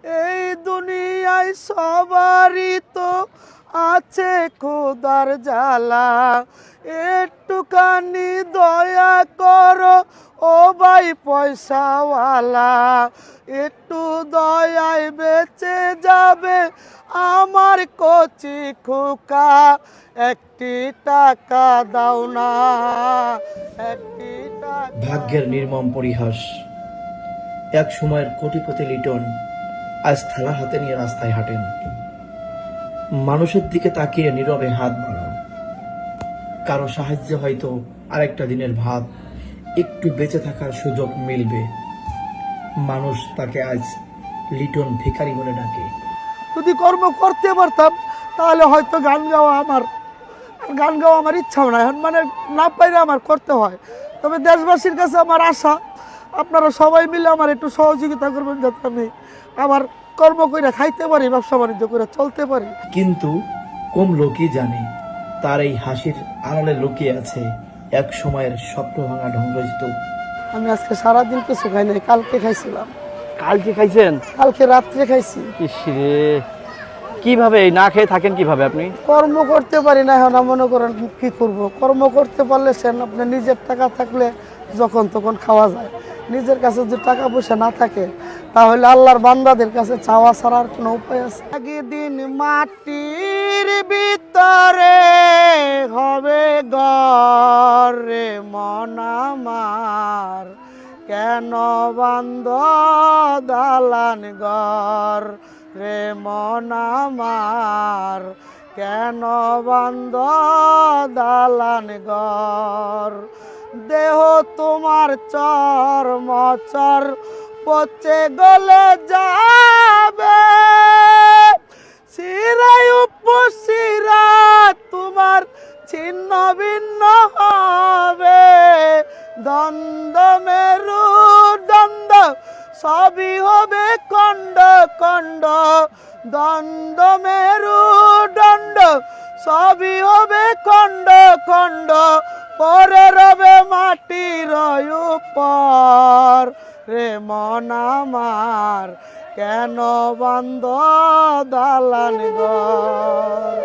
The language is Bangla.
এই দুনিয়ায় সবারই তো আছে খোদার জ্বালা, একটুখানি দয়া করো ও ভাই পয়সাওয়ালা, একটু দয়ায় বেঁচে যাবে আমার কচি খোকা, একটি টাকা দাও না, একটি টাকা। ভাগ্যের নির্মম পরিহাস। এক সময়ের কোটিপতি লিটন আজ থালা হাতে নিয়ে রাস্তায় হাঁটেন, মানুষের দিকে তাকিয়ে নীরবে হাত বাড়ান। কারো সাহায্যে হয়তো আরেকটা দিনের ভাত, একটু বেঁচে থাকার সুযোগ মিলবে। মানুষ তাকে আজ লিটন ভিখারি বলে ডাকে। যদি কর্ম করতে পারতাম তাহলে হয়তো গান গাওয়া আমার ইচ্ছাও নাই, মানে না পাইলে আমার করতে হয়। তবে দেশবাসীর কাছে আমার আশা, আপনারা সবাই মিলে আমার একটু সহযোগিতা করবেন যাতে আমি আবার কর্ম করে খাইতে পারি, ব্যবসা বাণিজ্য করে চলতে পারি। কিন্তু কম লোকই জানে তার এই হাসির আড়ালে লুকিয়ে আছে এক সময়ের স্বপ্ন ভাঙা ধ্বংসস্তূপ। আমি আজকে সারাদিন কিছু খাই নাই, কালকে খাইছিলাম। কালকে খাইছেন? কালকে রাত্রে খাইছি। ইসরে, কিভাবে এই না খেয়ে থাকেন কিভাবে আপনি? কর্ম করতে পারি না, এখন মনে করেন কি করব। কর্ম করতে পারলে সেন আপনি নিজের টাকা থাকলে যখন তখন খাওয়া যায়, নিজের কাছে যদি টাকা পয়সা না থাকে তাহলে আল্লাহর বান্দাদের কাছে চাওয়া ছাড়া আর কোনো উপায় আছে? একদিন মাটির ভিতরে হবে ঘর রে মন আমার, কেন বান্দ দালান ঘর রে মন আমার, কেন বান্দ দালান ঘর। দেহ তোমার চর্মচর পচে গলে যাবে, শিরায় উপশিরা তোমার ছিন্ন ভিন্ন হবে, দ্বন্দ্ব মেরু দ্বন্দ্ব সবই হবে খণ্ড খণ্ড, দ্বন্দ্ব মেরু দণ্ড সবই হবে খণ্ড খণ্ড, পরে রবে মাটির উপর রে মন আমার, কেন বান্দ দালান ঘর।